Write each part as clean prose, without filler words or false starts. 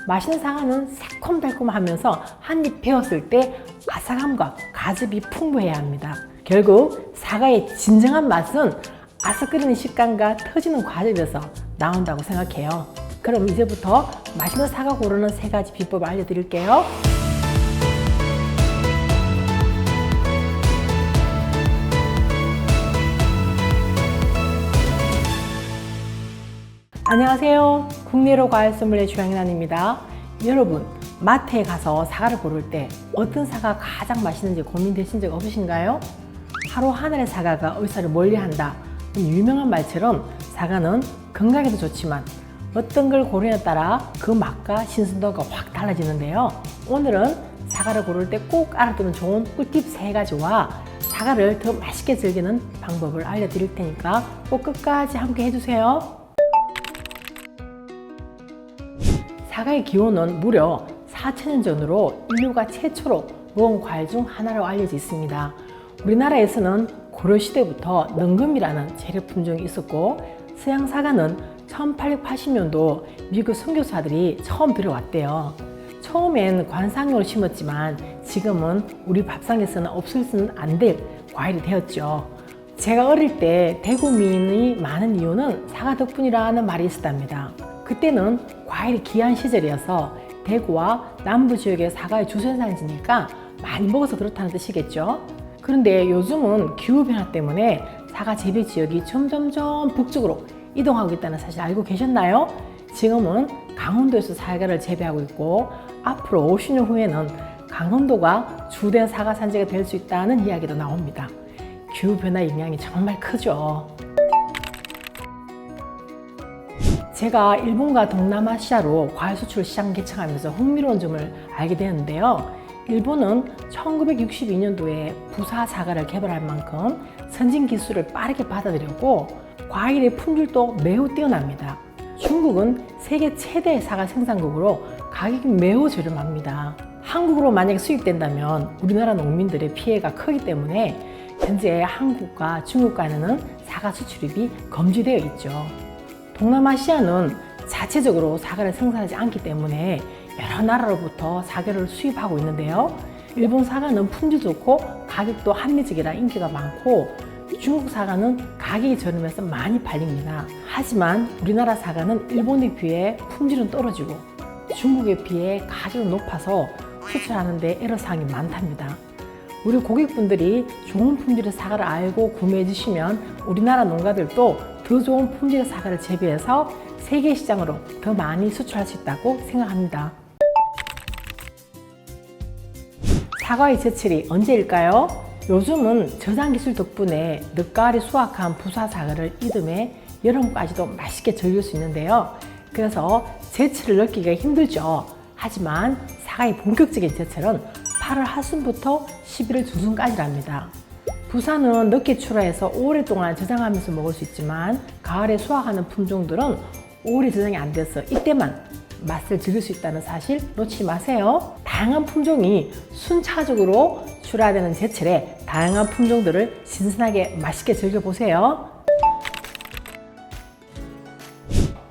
맛있는 사과는 새콤달콤하면서 한 입 베었을 때 아삭함과 가즙이 풍부해야 합니다. 결국 사과의 진정한 맛은 아삭거리는 식감과 터지는 과즙에서 나온다고 생각해요. 그럼 이제부터 맛있는 사과 고르는 3가지 비법을 알려드릴게요. 안녕하세요. 국내로 과일 선물의 주양인아입니다. 여러분, 마트에 가서 사과를 고를 때 어떤 사과가 가장 맛있는지 고민되신 적 없으신가요? 하루 하늘의 사과가 의사를 멀리한다. 유명한 말처럼 사과는 건강에도 좋지만 어떤 걸 고르냐에 따라 그 맛과 신선도가 확 달라지는데요. 오늘은 사과를 고를 때 꼭 알아두면 좋은 꿀팁 3가지와 사과를 더 맛있게 즐기는 방법을 알려드릴 테니까 꼭 끝까지 함께 해주세요. 사과의 기원은 무려 4,000년 전으로 인류가 최초로 먹은 과일 중 하나로 알려져 있습니다. 우리나라에서는 고려시대부터 능금이라는 재래 품종이 있었고 서양 사과는 1880년도 미국 선교사들이 처음 들어왔대요. 처음엔 관상용으로 심었지만 지금은 우리 밥상에서는 없어서는 안 될 과일이 되었죠. 제가 어릴 때 대구민이 많은 이유는 사과 덕분이라는 말이 있었답니다. 그때는 과일이 귀한 시절이어서 대구와 남부 지역의 사과의 주생산지니까 많이 먹어서 그렇다는 뜻이겠죠. 그런데 요즘은 기후변화 때문에 사과 재배 지역이 점점점 북쪽으로 이동하고 있다는 사실 알고 계셨나요? 지금은 강원도에서 사과를 재배하고 있고 앞으로 50년 후에는 강원도가 주된 사과 산지가 될 수 있다는 이야기도 나옵니다. 기후변화 영향이 정말 크죠. 제가 일본과 동남아시아로 과일 수출 시장 개척하면서 흥미로운 점을 알게 되었는데요. 일본은 1962년도에 부사 사과를 개발할 만큼 선진 기술을 빠르게 받아들였고 과일의 품질도 매우 뛰어납니다. 중국은 세계 최대 사과 생산국으로 가격이 매우 저렴합니다. 한국으로 만약에 수입된다면 우리나라 농민들의 피해가 크기 때문에 현재 한국과 중국 간에는 사과 수출입이 금지되어 있죠. 동남아시아는 자체적으로 사과를 생산하지 않기 때문에 여러 나라로부터 사과를 수입하고 있는데요. 일본 사과는 품질 좋고 가격도 합리적이라 인기가 많고 중국 사과는 가격이 저렴해서 많이 팔립니다. 하지만 우리나라 사과는 일본에 비해 품질은 떨어지고 중국에 비해 가격은 높아서 수출하는 데 애로사항이 많답니다. 우리 고객분들이 좋은 품질의 사과를 알고 구매해 주시면 우리나라 농가들도 더 좋은 품질의 사과를 재배해서 세계 시장으로 더 많이 수출할 수 있다고 생각합니다. 사과의 제철이 언제일까요? 요즘은 저장 기술 덕분에 늦가을에 수확한 부사 사과를 이듬해 여름까지도 맛있게 즐길 수 있는데요. 그래서 제철을 느끼기가 힘들죠. 하지만 사과의 본격적인 제철은 8월 하순부터 11월 중순까지랍니다. 부사는 늦게 출하해서 오랫동안 저장하면서 먹을 수 있지만 가을에 수확하는 품종들은 오래 저장이 안 돼서 이때만 맛을 즐길 수 있다는 사실 놓치지 마세요. 다양한 품종이 순차적으로 출하되는 제철에 다양한 품종들을 신선하게 맛있게 즐겨보세요.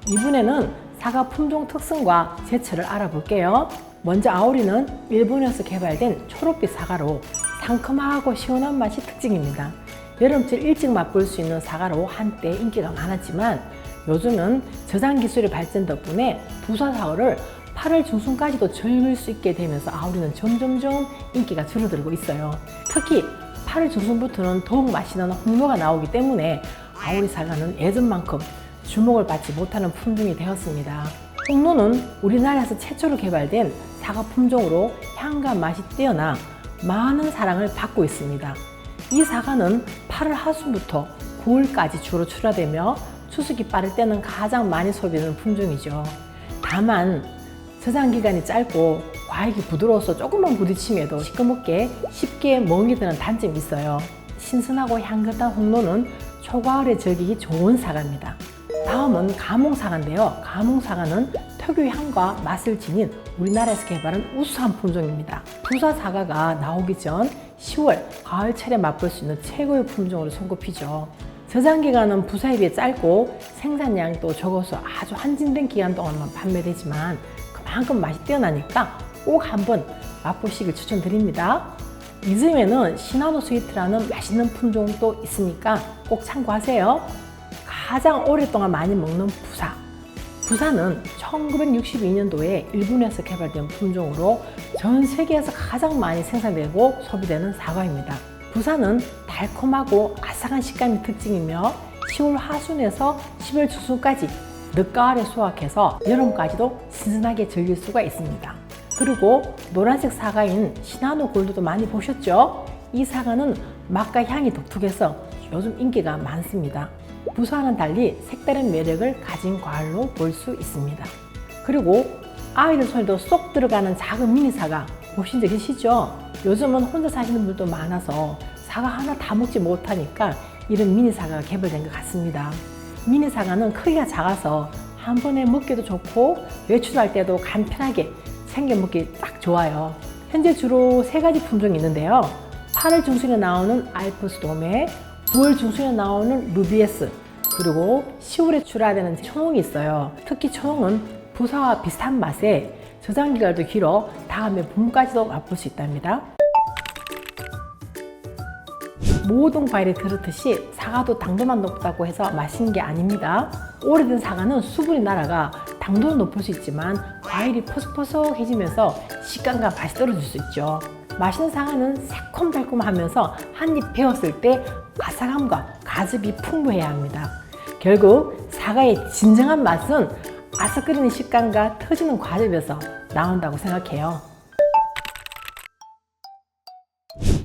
이번에는 사과 품종 특성과 제철을 알아볼게요. 먼저 아오리는 일본에서 개발된 초록빛 사과로 상큼하고 시원한 맛이 특징입니다. 여름철 일찍 맛볼 수 있는 사과로 한때 인기가 많았지만 요즘은 저장 기술의 발전 덕분에 부사 사과를 8월 중순까지도 즐길 수 있게 되면서 아오리는 점점점 인기가 줄어들고 있어요. 특히 8월 중순부터는 더욱 맛있는 홍로가 나오기 때문에 아오리 사과는 예전만큼 주목을 받지 못하는 품종이 되었습니다. 홍로는 우리나라에서 최초로 개발된 사과 품종으로 향과 맛이 뛰어나 많은 사랑을 받고 있습니다. 이 사과는 8월 하순부터 9월까지 주로 출하되며 추수기 빠를 때는 가장 많이 소비되는 품종이죠. 다만 저장 기간이 짧고 과육이 부드러워서 조금만 부딪힘에도 시꺼멓게 쉽게 멍이 드는 단점이 있어요. 신선하고 향긋한 홍로는 초가을에 즐기기 좋은 사과입니다. 다음은 가몽사과인데요. 가몽사과는 특유의 향과 맛을 지닌 우리나라에서 개발한 우수한 품종입니다. 부사 사과가 나오기 전 10월 가을철에 맛볼 수 있는 최고의 품종으로 손꼽히죠. 저장기간은 부사에 비해 짧고 생산량도 적어서 아주 한정된 기간 동안만 판매되지만 그만큼 맛이 뛰어나니까 꼭 한번 맛보시길 추천드립니다. 이즈음에는 시나노 스위트라는 맛있는 품종도 있으니까 꼭 참고하세요. 가장 오랫동안 많이 먹는 부사. 부사는 1962년도에 일본에서 개발된 품종으로 전 세계에서 가장 많이 생산되고 소비되는 사과입니다. 부사는 달콤하고 아삭한 식감이 특징이며 10월 하순에서 10월 중순까지 늦가을에 수확해서 여름까지도 신선하게 즐길 수가 있습니다. 그리고 노란색 사과인 시나노 골드도 많이 보셨죠? 이 사과는 맛과 향이 독특해서 요즘 인기가 많습니다. 부사와는 달리 색다른 매력을 가진 과일로 볼 수 있습니다. 그리고 아이들 손에도 쏙 들어가는 작은 미니 사과 보신 적 있으시죠? 요즘은 혼자 사시는 분도 많아서 사과 하나 다 먹지 못하니까 이런 미니 사과가 개발된 것 같습니다. 미니 사과는 크기가 작아서 한 번에 먹기도 좋고 외출할 때도 간편하게 챙겨 먹기 딱 좋아요. 현재 주로 3가지 품종이 있는데요. 8월 중순에 나오는 알프스 도메, 9월 중순에 나오는 루비에스, 그리고 10월에 출하되는 초홍이 있어요. 특히 초홍은 부사와 비슷한 맛에 저장기간도 길어 다음에 봄까지도 맛볼 수 있답니다. 모든 과일이 그렇듯이 사과도 당도만 높다고 해서 맛있는 게 아닙니다. 오래된 사과는 수분이 날아가 당도는 높을 수 있지만 과일이 포석포석해지면서 식감과 맛이 떨어질 수 있죠. 맛있는 사과는 새콤달콤하면서 한 입 베었을 때 아삭함과 가즙이 풍부해야 합니다. 결국 사과의 진정한 맛은 아삭거리는 식감과 터지는 과즙에서 나온다고 생각해요.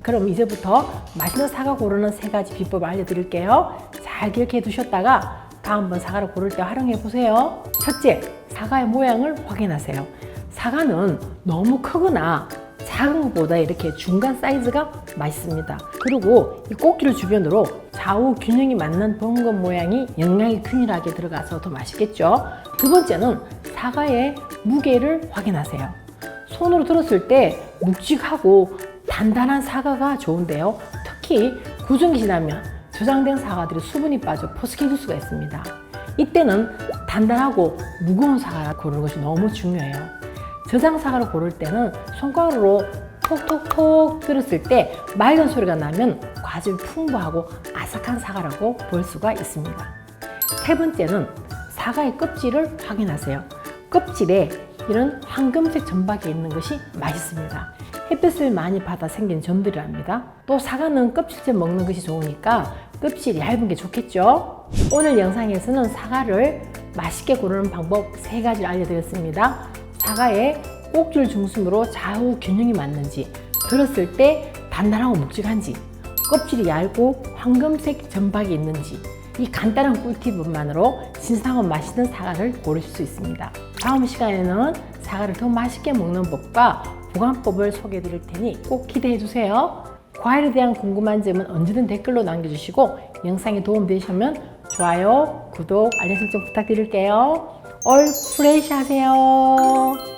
그럼 이제부터 맛있는 사과 고르는 3가지 비법을 알려드릴게요. 잘 기억해 두셨다가 다음번 사과를 고를 때 활용해 보세요. 첫째, 사과의 모양을 확인하세요. 사과는 너무 크거나 작은 것보다 이렇게 중간 사이즈가 맛있습니다. 그리고 이 꼭지를 주변으로 좌우 균형이 맞는 벙건 모양이 영양이 균일하게 들어가서 더 맛있겠죠. 두 번째는 사과의 무게를 확인하세요. 손으로 들었을 때 묵직하고 단단한 사과가 좋은데요. 특히 구정기 지나면 저장된 사과들이 수분이 빠져 포석해질 수가 있습니다. 이때는 단단하고 무거운 사과를 고르는 것이 너무 중요해요. 저장 사과를 고를 때는 손가락으로 톡톡톡 들었을 때 맑은 소리가 나면 과즙이 풍부하고 아삭한 사과라고 볼 수가 있습니다. 세 번째는 사과의 껍질을 확인하세요. 껍질에 이런 황금색 점박이 있는 것이 맛있습니다. 햇빛을 많이 받아 생긴 점들이랍니다. 또 사과는 껍질째 먹는 것이 좋으니까 껍질이 얇은 게 좋겠죠. 오늘 영상에서는 사과를 맛있게 고르는 방법 3가지를 알려드렸습니다. 사과의 꼭질 중심으로 좌우 균형이 맞는지, 들었을 때 단단하고 묵직한지, 껍질이 얇고 황금색 점박이 있는지, 이 간단한 꿀팁만으로 신선하고 맛있는 사과를 고르실 수 있습니다. 다음 시간에는 사과를 더 맛있게 먹는 법과 보관법을 소개해 드릴 테니 꼭 기대해 주세요. 과일에 대한 궁금한 점은 언제든 댓글로 남겨주시고 영상이 도움되시면 좋아요, 구독, 알림 설정 부탁드릴게요. 올 프레시 하세요.